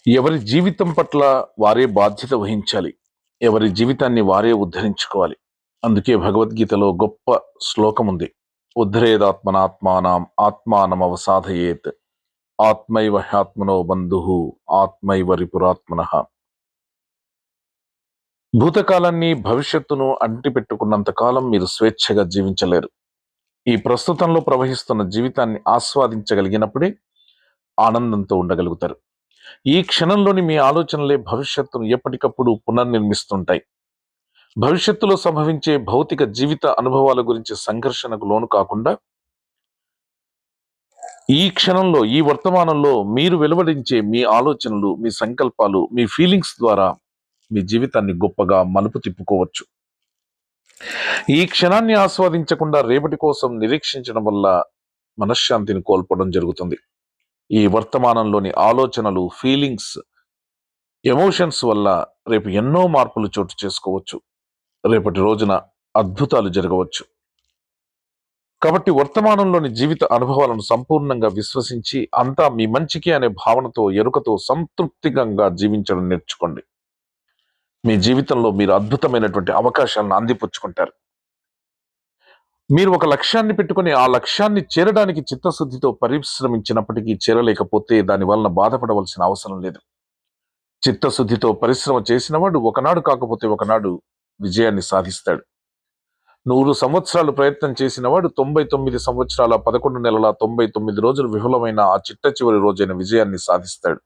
ఎవరి జీవితం పట్ల వారే బాధ్యత వహించాలి. ఎవరి జీవితాన్ని వారే ఉద్ధరించుకోవాలి. అందుకే భగవద్గీతలో గొప్ప శ్లోకం ఉంది. ఉద్ధరేదాత్మనాత్మానం ఆత్మానమవసాదయేత్ ఆత్మైవ హ్యాత్మనో బంధుః ఆత్మైవ రిపురాత్మనః. భూతకాలాన్ని భవిష్యత్తును అంటిపెట్టుకున్నంత కాలం మీరు స్వేచ్ఛగా జీవించలేరు. ఈ ప్రస్తుతంలో ప్రవహిస్తున్న జీవితాన్ని ఆస్వాదించగలిగినప్పుడే ఆనందంతో ఉండగలుగుతారు. ఈ క్షణంలోని మీ ఆలోచనలే భవిష్యత్తును ఎప్పటికప్పుడు పునర్నిర్మిస్తుంటాయి. భవిష్యత్తులో సంభవించే భౌతిక జీవిత అనుభవాల గురించి సంఘర్షణకు లోను కాకుండా, ఈ క్షణంలో ఈ వర్తమానంలో మీరు వెలువడించే మీ ఆలోచనలు, మీ సంకల్పాలు, మీ ఫీలింగ్స్ ద్వారా మీ జీవితాన్ని గొప్పగా మలుపు తిప్పుకోవచ్చు. ఈ క్షణాన్ని ఆస్వాదించకుండా రేపటి కోసం నిరీక్షించడం వల్ల మనశ్శాంతిని కోల్పోవడం జరుగుతుంది. ఈ వర్తమానంలోని ఆలోచనలు, ఫీలింగ్స్, ఎమోషన్స్ వల్ల రేపు ఎన్నో మార్పులు చోటు చేసుకోవచ్చు. రేపటి రోజున అద్భుతాలు జరగవచ్చు. కాబట్టి వర్తమానంలోని జీవిత అనుభవాలను సంపూర్ణంగా విశ్వసించి అంతా మీ మంచికి అనే భావనతో, ఎరుకతో సంతృప్తికంగా జీవించడం నేర్చుకోండి. మీ జీవితంలో మీరు అద్భుతమైనటువంటి అవకాశాలను అందిపుచ్చుకుంటారు. మీరు ఒక లక్ష్యాన్ని పెట్టుకుని ఆ లక్ష్యాన్ని చేరడానికి చిత్తశుద్ధితో పరిశ్రమించినప్పటికీ చేరలేకపోతే దాని వలన బాధపడవలసిన అవసరం లేదు. చిత్తశుద్ధితో పరిశ్రమ చేసిన వాడు ఒకనాడు కాకపోతే ఒకనాడు విజయాన్ని సాధిస్తాడు. 100 సంవత్సరాలు ప్రయత్నం చేసిన వాడు 99 సంవత్సరాల 11 నెలల 99 రోజులు విఫలమైన ఆ చిట్ట చివరి రోజైన విజయాన్ని సాధిస్తాడు.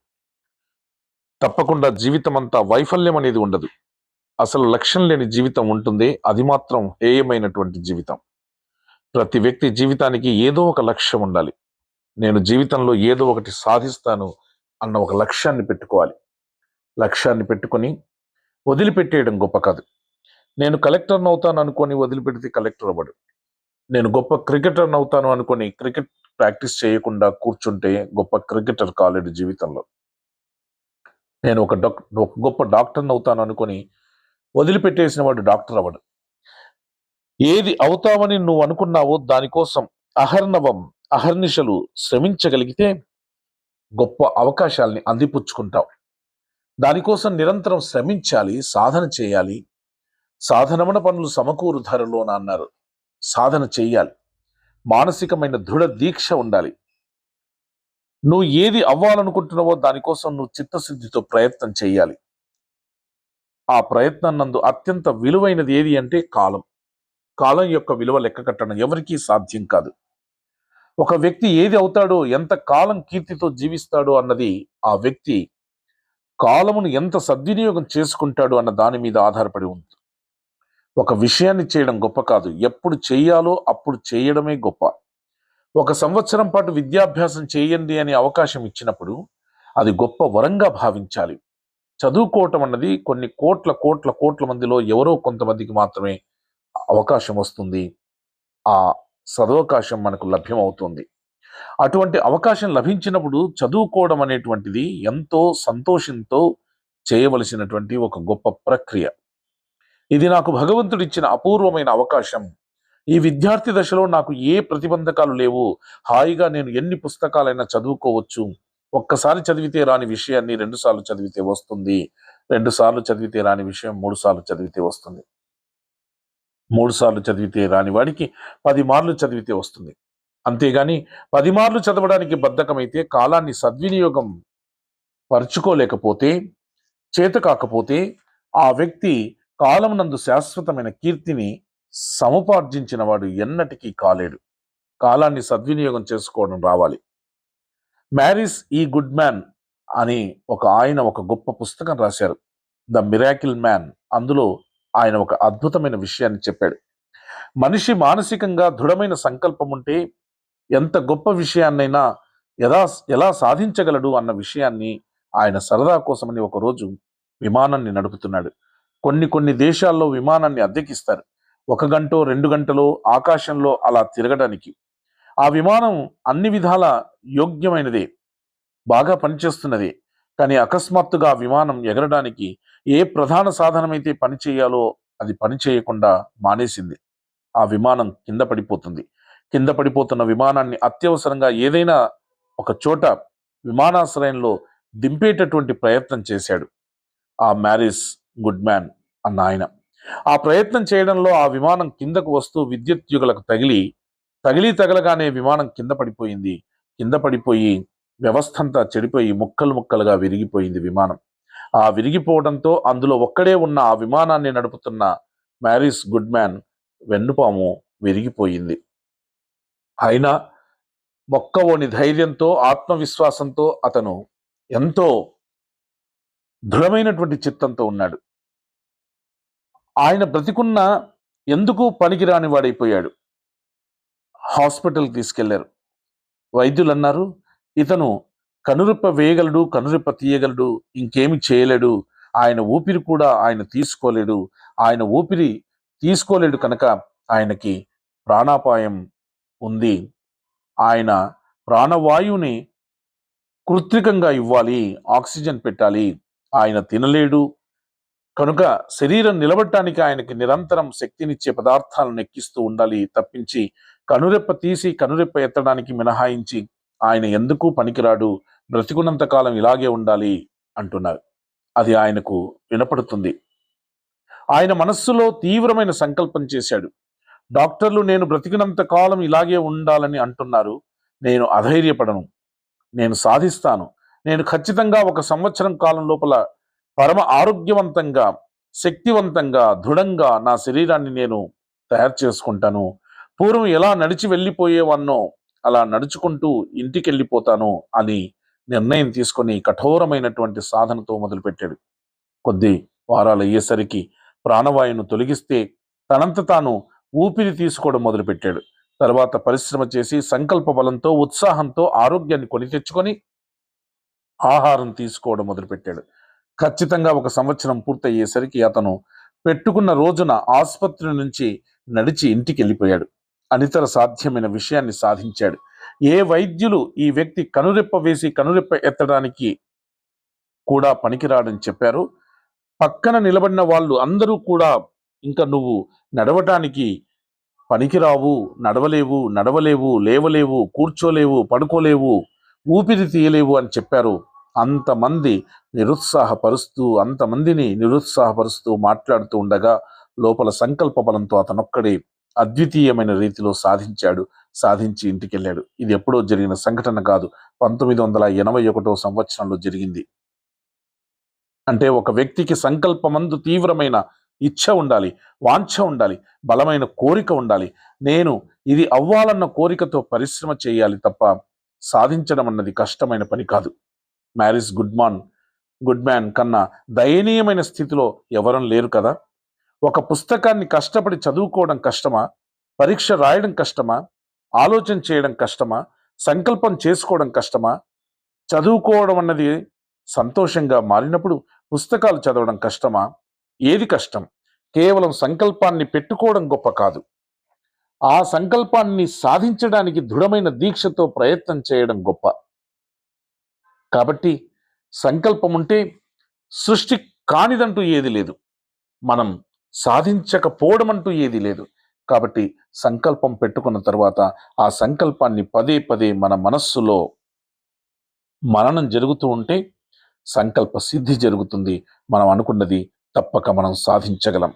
తప్పకుండా జీవితం అంతా వైఫల్యం అనేది ఉండదు. అసలు లక్ష్యం లేని జీవితం ఉంటుంది. అది మాత్రం హేయమైనటువంటి జీవితం. ప్రతి వ్యక్తి జీవితానికి ఏదో ఒక లక్ష్యం ఉండాలి. నేను జీవితంలో ఏదో ఒకటి సాధిస్తాను అన్న ఒక లక్ష్యాన్ని పెట్టుకోవాలి. లక్ష్యాన్ని పెట్టుకొని వదిలిపెట్టేయడం గొప్ప కాదు. నేను కలెక్టర్ని అవుతాను అనుకొని వదిలిపెడితే కలెక్టర్ అవ్వడు. నేను గొప్ప క్రికెటర్ని అవుతాను అనుకొని క్రికెట్ ప్రాక్టీస్ చేయకుండా కూర్చుంటే గొప్ప క్రికెటర్ కాలేడు జీవితంలో. నేను ఒక గొప్ప డాక్టర్ని అవుతాను అనుకొని వదిలిపెట్టేసిన వాడు డాక్టర్ అవ్వడు. ఏది అవుతావని నువ్వు అనుకున్నావో దానికోసం అహర్నిశలు శ్రమించగలిగితే గొప్ప అవకాశాలని అందిపుచ్చుకుంటావు. దానికోసం నిరంతరం శ్రమించాలి, సాధన చేయాలి. సాధనమున పనులు సమకూరు ధరలోన అన్నారు. సాధన చెయ్యాలి. మానసికమైన దృఢ దీక్ష ఉండాలి. నువ్వు ఏది అవ్వాలనుకుంటున్నావో దానికోసం నువ్వు చిత్తశుద్ధితో ప్రయత్నం చేయాలి. ఆ ప్రయత్నం నందు అత్యంత విలువైనది ఏది అంటే కాలం. కాలం యొక్క విలువ లెక్క కట్టడం ఎవరికీ సాధ్యం కాదు. ఒక వ్యక్తి ఏది అవుతాడో, ఎంత కాలం కీర్తితో జీవిస్తాడో అన్నది ఆ వ్యక్తి కాలమును ఎంత సద్వినియోగం చేసుకుంటాడు అన్న దాని మీద ఆధారపడి ఉంది. ఒక విషయాన్ని చేయడం గొప్ప కాదు, ఎప్పుడు చేయాలో అప్పుడు చేయడమే గొప్ప. 1 సంవత్సరం పాటు విద్యాభ్యాసం చేయండి అని అవకాశం ఇచ్చినప్పుడు అది గొప్ప వరంగా భావించాలి. చదువుకోవటం అన్నది కొన్ని కోట్ల మందిలో ఎవరో కొంతమందికి మాత్రమే అవకాశం వస్తుంది. ఆ సదవకాశం మనకు లభ్యమవుతుంది. అటువంటి అవకాశం లభించినప్పుడు చదువుకోవడం అనేటువంటిది ఎంతో సంతోషంతో చేయవలసినటువంటి ఒక గొప్ప ప్రక్రియ. ఇది నాకు భగవంతుడిచ్చిన అపూర్వమైన అవకాశం. ఈ విద్యార్థి దశలో నాకు ఏ ప్రతిబంధకాలు లేవు. హాయిగా నేను ఎన్ని పుస్తకాలైనా చదువుకోవచ్చు. ఒక్కసారి చదివితే రాని విషయాన్ని 2 సార్లు చదివితే వస్తుంది. 2 సార్లు చదివితే రాని విషయం 3 సార్లు చదివితే వస్తుంది. 3 సార్లు చదివితే రాని వాడికి 10 మార్లు చదివితే వస్తుంది. అంతేగాని 10 మార్లు చదవడానికి బద్ధకమైతే, కాలాన్ని సద్వినియోగం పరుచుకోలేకపోతే, చేత కాకపోతే ఆ వ్యక్తి కాలం నందు శాశ్వతమైన కీర్తిని సముపార్జించిన వాడు ఎన్నటికీ కాలేడు. కాలాన్ని సద్వినియోగం చేసుకోవడం రావాలి. మ్యారిస్ ఈ గుడ్ మ్యాన్ అని ఆయన ఒక గొప్ప పుస్తకం రాశారు, ద మిరాకిల్ మ్యాన్. అందులో ఆయన ఒక అద్భుతమైన విషయాన్ని చెప్పాడు. మనిషి మానసికంగా దృఢమైన సంకల్పం ఉంటే ఎంత గొప్ప విషయాన్నైనా ఎలా సాధించగలడు అన్న విషయాన్ని ఆయన సరదా కోసమని ఒకరోజు విమానాన్ని నడుపుతున్నాడు. కొన్ని దేశాల్లో విమానాన్ని అద్దెకిస్తారు. 1 గంటో 2 గంటలో ఆకాశంలో అలా తిరగడానికి. ఆ విమానం అన్ని విధాల యోగ్యమైనదే, బాగా పనిచేస్తున్నది. కానీ అకస్మాత్తుగా విమానం ఎగరడానికి ఏ ప్రధాన సాధనమైతే పని చేయాలో అది పని చేయకుండా మానేసింది. ఆ విమానం కింద పడిపోతుంది. కింద పడిపోతున్న విమానాన్ని అత్యవసరంగా ఏదైనా ఒక చోట విమానాశ్రయంలో దింపేటటువంటి ప్రయత్నం చేశాడు ఆ మ్యారిస్ గుడ్ మ్యాన్ అన్న ఆయన. ఆ ప్రయత్నం చేయడంలో ఆ విమానం కిందకు వస్తూ విద్యుత్ యుగలకు తగలగానే విమానం కింద పడిపోయింది. కింద పడిపోయి వ్యవస్థ అంతా చెడిపోయి ముక్కలు ముక్కలుగా విరిగిపోయింది విమానం. ఆ విరిగిపోవడంతో అందులో ఒక్కడే ఉన్న ఆ విమానాన్ని నడుపుతున్న మ్యారిస్ గుడ్ మ్యాన్ వెన్నుపాము విరిగిపోయింది. అయినా మొక్కవోని ధైర్యంతో ఆత్మవిశ్వాసంతో అతను ఎంతో దృఢమైనటువంటి చిత్తంతో ఉన్నాడు. ఆయన బ్రతికున్న ఎందుకు పనికిరాని వాడైపోయాడు. హాస్పిటల్కి తీసుకెళ్లారు. వైద్యులు అన్నారు, ఇతను కనురెప్ప వేయగలడు, కనురెప్ప తీయగలడు, ఇంకేమి చేయలేడు, ఆయన ఊపిరి కూడా ఆయన తీసుకోలేడు కనుక ఆయనకి ప్రాణాపాయం ఉంది. ఆయన ప్రాణవాయువుని కృత్రికంగా ఇవ్వాలి, ఆక్సిజన్ పెట్టాలి. ఆయన తినలేడు కనుక శరీరం నిలబడటానికి ఆయనకి నిరంతరం శక్తినిచ్చే పదార్థాలను ఎక్కిస్తూ ఉండాలి తప్పించి కనురెప్ప తీసి కనురెప్ప ఎత్తడానికి మినహాయించి ఆయన ఎందుకు పనికిరాడు, బ్రతికున్నంత కాలం ఇలాగే ఉండాలి అంటున్నారు. అది ఆయనకు వినపడుతుంది. ఆయన మనస్సులో తీవ్రమైన సంకల్పం చేశాడు. డాక్టర్లు నేను బ్రతికినంత కాలం ఇలాగే ఉండాలని అంటున్నారు, నేను అధైర్యపడను, నేను సాధిస్తాను, నేను ఖచ్చితంగా 1 సంవత్సరం కాలం లోపల పరమ ఆరోగ్యవంతంగా, శక్తివంతంగా, దృఢంగా నా శరీరాన్ని నేను తయారు చేసుకుంటాను. పూర్వం ఎలా నడిచి వెళ్ళిపోయేవాన్నో అలా నడుచుకుంటూ ఇంటికి వెళ్ళిపోతాను అని నిర్ణయం తీసుకొని కఠోరమైనటువంటి సాధనతో మొదలుపెట్టాడు. కొద్ది వారాలు అయ్యేసరికి ప్రాణవాయువును తొలగిస్తే తనంత తాను ఊపిరి తీసుకోవడం మొదలుపెట్టాడు. తర్వాత పరిశ్రమ చేసి సంకల్ప బలంతో, ఉత్సాహంతో ఆరోగ్యాన్ని కొని తెచ్చుకొని ఆహారం తీసుకోవడం మొదలుపెట్టాడు. ఖచ్చితంగా 1 సంవత్సరం పూర్తయ్యేసరికి అతను పెట్టుకున్న రోజున ఆసుపత్రి నుంచి నడిచి ఇంటికి వెళ్ళిపోయాడు. అనితర సాధ్యమైన విషయాన్ని సాధించాడు. ఏ వైద్యులు ఈ వ్యక్తి కనురెప్ప వేసి కనురెప్ప ఎత్తడానికి కూడా పనికిరాడని చెప్పారు, పక్కన నిలబడిన వాళ్ళు అందరూ కూడా ఇంకా నువ్వు నడవటానికి పనికిరావు, నడవలేవు, లేవలేవు, కూర్చోలేవు, పడుకోలేవు, ఊపిరి తీయలేవు అని చెప్పారు. అంతమందిని నిరుత్సాహపరుస్తూ మాట్లాడుతూ ఉండగా లోపల సంకల్ప బలంతో అతనొక్కడే అద్వితీయమైన రీతిలో సాధించి ఇంటికి వెళ్ళాడు. ఇది ఎప్పుడో జరిగిన సంఘటన కాదు, 1981 సంవత్సరంలో జరిగింది. అంటే ఒక వ్యక్తికి సంకల్పమందు తీవ్రమైన ఇచ్ఛ ఉండాలి, వాంఛ ఉండాలి, బలమైన కోరిక ఉండాలి. నేను ఇది అవ్వాలన్న కోరికతో పరిశ్రమ చేయాలి తప్ప సాధించడం అన్నది కష్టమైన పని కాదు. మ్యారిస్ గుడ్ మ్యాన్ కన్నా దయనీయమైన స్థితిలో ఎవరం లేరు కదా. ఒక పుస్తకాన్ని కష్టపడి చదువుకోవడం కష్టమా, పరీక్ష రాయడం కష్టమా, ఆలోచన చేయడం కష్టమా, సంకల్పం చేసుకోవడం కష్టమా? చదువుకోవడం అన్నది సంతోషంగా మారినప్పుడు పుస్తకాలు చదవడం కష్టమా? ఏది కష్టం? కేవలం సంకల్పాన్ని పెట్టుకోవడం గొప్ప కాదు, ఆ సంకల్పాన్ని సాధించడానికి దృఢమైన దీక్షతో ప్రయత్నం చేయడం గొప్ప. కాబట్టి సంకల్పం ఉంటే సృష్టి కానిదంటూ ఏది లేదు, మనం సాధించకపోవడం అంటూ ఏది లేదు. కాబట్టి సంకల్పం పెట్టుకున్న తర్వాత ఆ సంకల్పాన్ని పదే మన మనస్సులో మననం జరుగుతూ ఉంటే సంకల్ప సిద్ధి జరుగుతుంది. మనం అనుకున్నది తప్పక మనం సాధించగలం.